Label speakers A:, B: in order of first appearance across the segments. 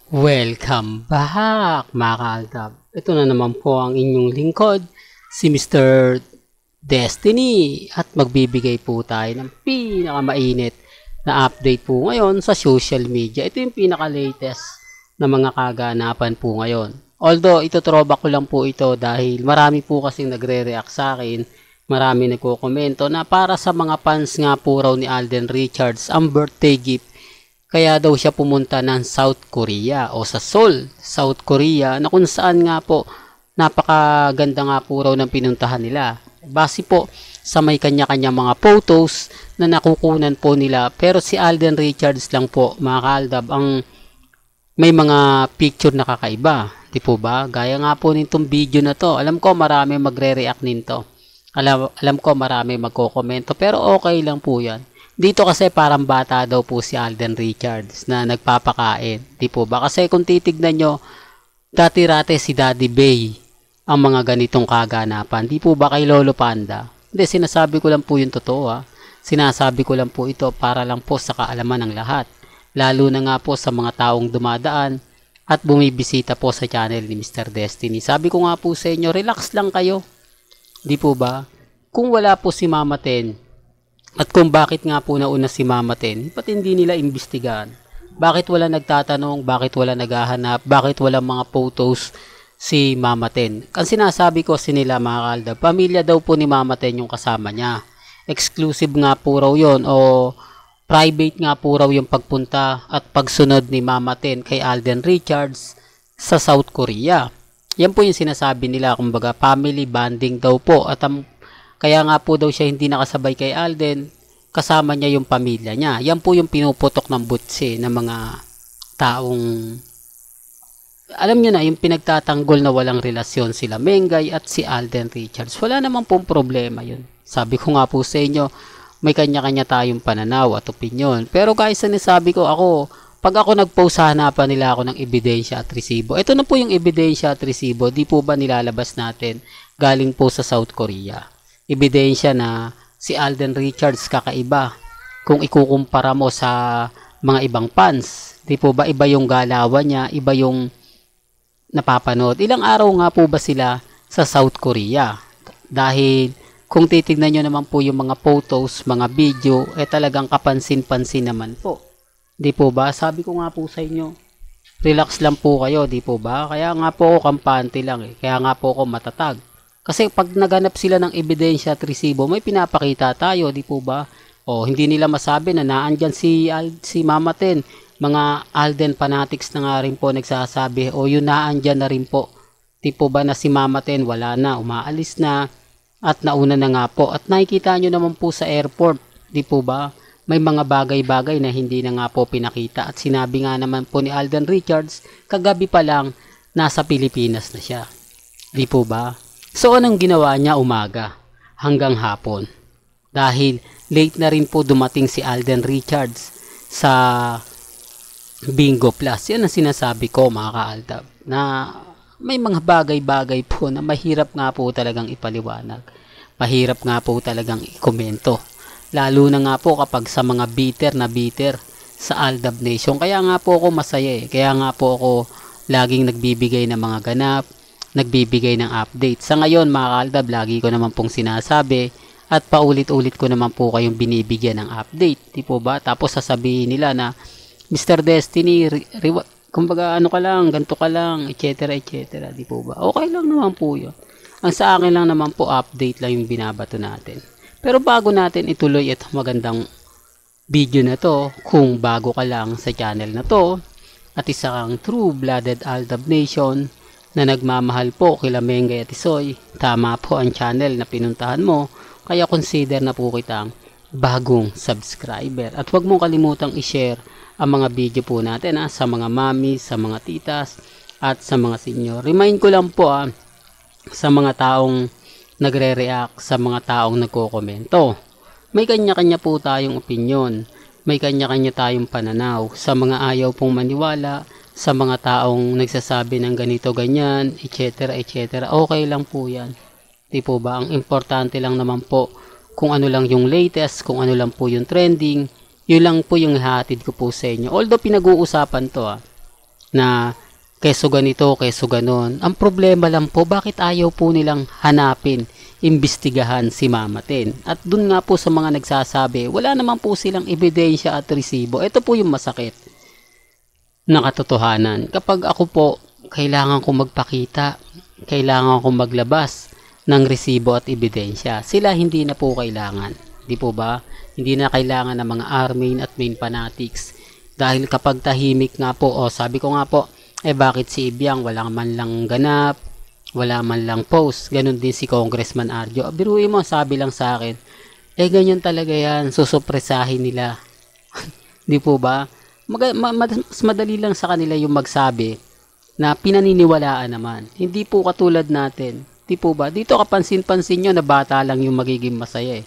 A: Welcome back mga kaaldab. Ito na naman po ang inyong lingkod, si Mr. Destiny, at magbibigay po tayo ng pinakamainit na update po ngayon sa social media. Ito yung pinaka-latest na mga kaganapan po ngayon. Although ito throwback ko lang po ito dahil marami po kasing nagre-react sa akin, marami nagko-komento na para sa mga fans nga po raw ni Alden Richards ang birthday gift. Kaya daw siya pumunta ng South Korea o sa Seoul, South Korea, na kung saan nga po napakaganda nga po raw ng pinuntahan nila. Base po sa may kanya-kanya mga photos na nakukunan po nila, pero si Alden Richards lang po mga kaaldab ang may mga picture na kakaiba. Di po ba? Gaya nga po nitong video na to. Alam ko marami magre-react nito. Alam ko marami magko-komento, pero okay lang po yan. Dito kasi parang bata daw po si Alden Richards na nagpapakain. Di po ba? Kasi kung titignan nyo, dati-rate si Daddy Bay ang mga ganitong kaganapan. Di po ba kay Lolo Panda? Hindi, sinasabi ko lang po yung totoo ha. Sinasabi ko lang po ito para lang po sa kaalaman ng lahat. Lalo na nga po sa mga taong dumadaan at bumibisita po sa channel ni Mr. Destiny. Sabi ko nga po sa inyo, relax lang kayo. Di po ba? Kung wala po si Mama Ten, at kung bakit nga po nauna si Mama Ten, ba't hindi nila imbestigahan? Bakit wala nagtatanong? Bakit wala naghahanap? Bakit wala mga photos si Mama Ten? Ang sinasabi ko si nila mga kaaldab, pamilya daw po ni Mama Ten yung kasama niya. Exclusive nga po raw yun o private nga po raw yung pagpunta at pagsunod ni Mama Ten kay Alden Richards sa South Korea. Yan po yung sinasabi nila, kumbaga family bonding daw po at kaya nga po daw siya hindi nakasabay kay Alden, kasama niya yung pamilya niya. Yan po yung pinuputok ng butsi ng mga taong, alam niyo na, yung pinagtatanggol na walang relasyon sila Mengay at si Alden Richards. Wala naman pong problema yun. Sabi ko nga po sa inyo, may kanya-kanya tayong pananaw at opinyon. Pero guys, sinasabi ko pag ako nag-post sa hanapan nila ako ng ebidensya at resibo. Ito na po yung ebidensya at resibo. Di po ba nilalabas natin galing po sa South Korea? Ebidensya na si Alden Richards kakaiba kung ikukumpara mo sa mga ibang fans. Di po ba iba yung galawan niya, iba yung napapanood. Ilang araw nga po ba sila sa South Korea? Dahil kung titignan nyo naman po yung mga photos, mga video, talagang kapansin-pansin naman po. Di po ba? Sabi ko nga po sa inyo, relax lang po kayo, di po ba? Kaya nga po ako kampante lang Kaya nga po ako matatag. Kasi pag naganap sila ng ebidensya at resibo, may pinapakita tayo, di po ba? O hindi nila masabi na naandyan si Mama Ten. Mga Alden fanatics na nga rin po nagsasabi, o yun naandyan na rin po. Di po ba na si Mama Ten wala na, umaalis na, at nauna na nga po. At nakikita nyo naman po sa airport, di po ba? May mga bagay-bagay na hindi na nga po pinakita. At sinabi nga naman po ni Alden Richards, kagabi pa lang, nasa Pilipinas na siya. Di po ba? So, anong ginawa niya umaga hanggang hapon? Dahil late na rin po dumating si Alden Richards sa Bingo Plus. Yan ang sinasabi ko mga kaaldab, na may mga bagay-bagay po na mahirap nga po talagang ipaliwanag. Mahirap nga po talagang ikomento. Lalo na nga po kapag sa mga bitter sa Aldab Nation. Kaya nga po ako masaya Kaya nga po ako laging nagbibigay ng mga ganap, nagbibigay ng update. Sa ngayon mga kaaldab, lagi ko naman pong sinasabi at paulit-ulit ko naman po kayong binibigyan ng update. Di po ba? Tapos sasabihin nila na Mr. Destiny, kumbaga ano ka lang, ganito ka lang, etc. etc. Di po ba? Okay lang naman po yun. Ang sa akin lang naman po, update lang yung binabato natin. Pero bago natin ituloy itong magandang video na to, kung bago ka lang sa channel na to, at isa kang true-blooded Aldab Nation, na nagmamahal po kila Mengay at Isoy, tama po ang channel na pinuntahan mo, kaya consider na po kitang bagong subscriber. At huwag mong kalimutang i-share ang mga video po natin sa mga mami, sa mga titas, at sa mga senior. Remind ko lang po sa mga taong nagre-react, sa mga taong nagko-komento. May kanya-kanya po tayong opinyon, may kanya-kanya tayong pananaw. Sa mga ayaw pong maniwala, sa mga taong nagsasabi ng ganito ganyan, etc. etc. Okay lang po yan. Di po ba? Ang importante lang naman po kung ano lang yung latest, kung ano lang po yung trending, yun lang po yung hatid ko po sa inyo. Although pinag-uusapan to na keso ganito, keso ganon. Ang problema lang po, bakit ayaw po nilang hanapin, imbestigahan si Mama Ten? At dun nga po sa mga nagsasabi, wala naman po silang ebidensya at resibo. Ito po yung masakit na katotohanan. Kapag ako po, kailangan kong magpakita, kailangan kong maglabas ng resibo at ebidensya. Sila hindi na po kailangan. Di po ba? Hindi na kailangan ng mga armin at main fanatics. Dahil kapag tahimik nga po, sabi ko nga po, bakit si Ibiang wala man lang ganap, wala man lang post. Ganun din si Congressman Arjo. Biruin mo, sabi lang sa akin, ganyan talaga yan, susupresahin nila. Di po ba? Mas madali lang sa kanila yung magsabi na pinaniniwalaan naman. Hindi po katulad natin. Di po ba? Dito kapansin-pansin nyo na bata lang yung magiging masaya eh.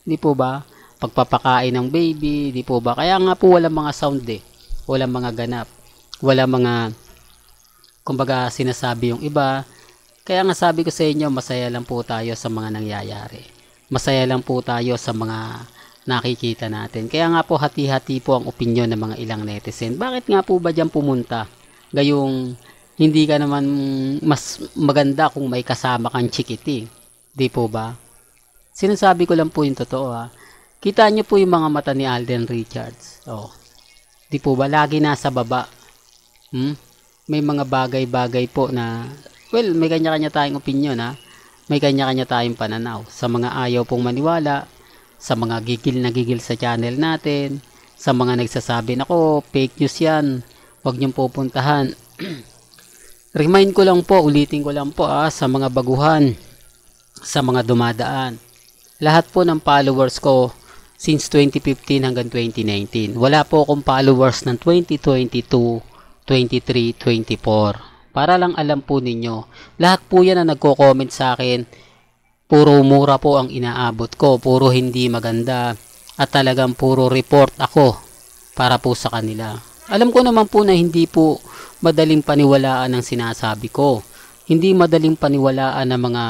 A: Di po ba? Pagpapakain ng baby, di po ba? Kaya nga po walang mga sound eh. Walang mga ganap. Walang mga, kumbaga sinasabi yung iba. Kaya nga sabi ko sa inyo, masaya lang po tayo sa mga nangyayari. Masaya lang po tayo sa mga nakikita natin. Kaya nga po hati-hati po ang opinyon ng mga ilang netizen. Bakit nga po ba dyan pumunta? Gayong hindi ka naman mas maganda kung may kasama kang chikiti. Di po ba? Sinasabi ko lang po yung totoo ha. Kita nyo po yung mga mata ni Alden Richards. Di po ba? Lagi nasa baba. May mga bagay-bagay po na, well, may kanya-kanya tayong opinion ha. May kanya-kanya tayong pananaw. Sa mga ayaw pong maniwala, sa mga gigil na gigil sa channel natin, sa mga nagsasabi, nako, fake news yan. Huwag niyong pupuntahan. Remind ko lang po, ulitin ko lang po sa mga baguhan, sa mga dumadaan. Lahat po ng followers ko since 2015 hanggang 2019. Wala po akong followers ng 2022, 23, 24. Para lang alam po ninyo, lahat po yan na nagko-comment sa akin, puro mura po ang inaabot ko, puro hindi maganda, at talagang puro report ako para po sa kanila. Alam ko naman po na hindi po madaling paniwalaan ang sinasabi ko. Hindi madaling paniwalaan ang mga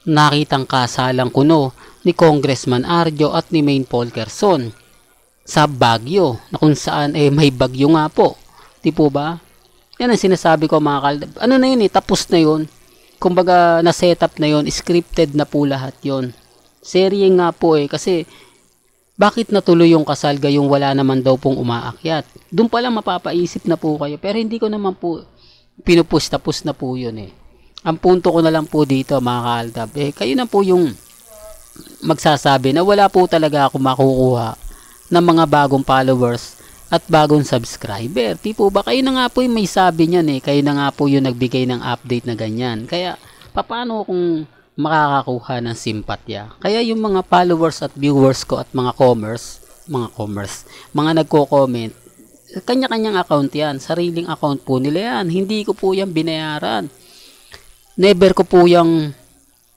A: nakitang kasalang kuno ni Congressman Arjo at ni Maine Polkerson sa Baguio, na kung saan may bagyo nga po. Di po ba? Yan ang sinasabi ko mga kaldab. Ano na yun tapos na yun. Kumbaga na setup na yun, scripted na po lahat yun. Serye nga po kasi bakit natuloy yung kasal gayong wala naman daw pong umaakyat? Doon pala mapapaisip na po kayo. Pero hindi ko naman po pinupush na po yun Ang punto ko na lang po dito mga kaaldab, kayo na po yung magsasabi na wala po talaga ako makukuha ng mga bagong followers at bagong subscriber. Tipo ba kayo na nga po yung may sabi niyan kayo na nga po yung nagbigay ng update na ganyan. Kaya paano kung makakakuha ng simpatya? Kaya yung mga followers at viewers ko at mga mga nagko-comment, kanya-kanyang account yan, sariling account po nila yan, hindi ko po yan binayaran, never ko po yung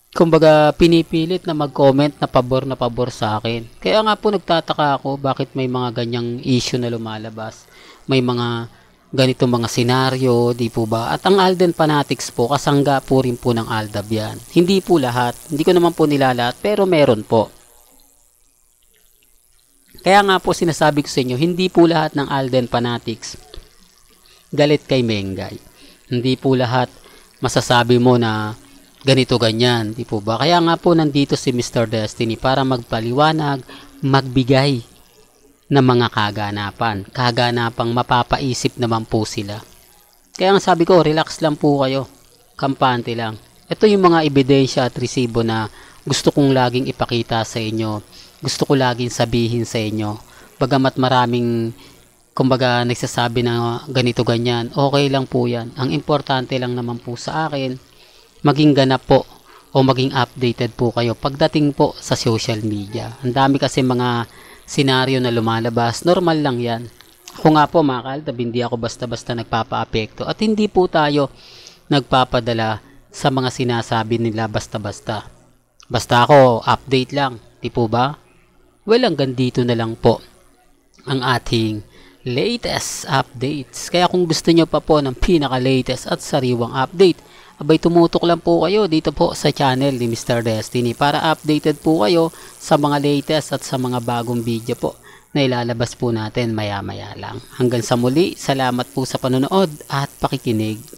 A: kumbaga pinipilit na mag-comment na pabor sa akin. Kaya nga po nagtataka ako bakit may mga ganyang issue na lumalabas, may mga ganito mga senaryo, di po ba? At ang Alden Fanatics po, kasangga po rin po ng Aldab yan. Hindi po lahat, hindi ko naman po nilalahat, pero meron po. Kaya nga po sinasabi ko sa inyo, hindi po lahat ng Alden Fanatics galit kay Mengay. Hindi po lahat masasabi mo na ganito ganyan, di po ba? Kaya nga po nandito si Mr. Destiny para magpaliwanag, magbigay na mga kaganapang mapapaisip naman po sila. Kaya nga sabi ko, relax lang po kayo, kampante lang. Ito yung mga ebidensya at resibo na gusto kong laging ipakita sa inyo, gusto ko laging sabihin sa inyo. Bagamat maraming kumbaga nagsasabi na ganito ganyan, okay lang po yan. Ang importante lang naman po sa akin, maging ganap po o maging updated po kayo pagdating po sa social media. Ang dami kasi mga senaryo na lumalabas, normal lang yan. Ako nga po mga kaaldab, hindi ako basta-basta nagpapa-apekto at hindi po tayo nagpapadala sa mga sinasabi nila basta-basta. Basta ako, update lang, di po ba? Well, hanggang dito na lang po ang ating latest updates. Kaya kung gusto nyo pa po ng pinaka-latest at sariwang update, abay tumutok lang po kayo dito po sa channel ni Mr. Destiny para updated po kayo sa mga latest at sa mga bagong video po na ilalabas po natin maya-maya lang. Hanggang sa muli, salamat po sa panonood at pakikinig.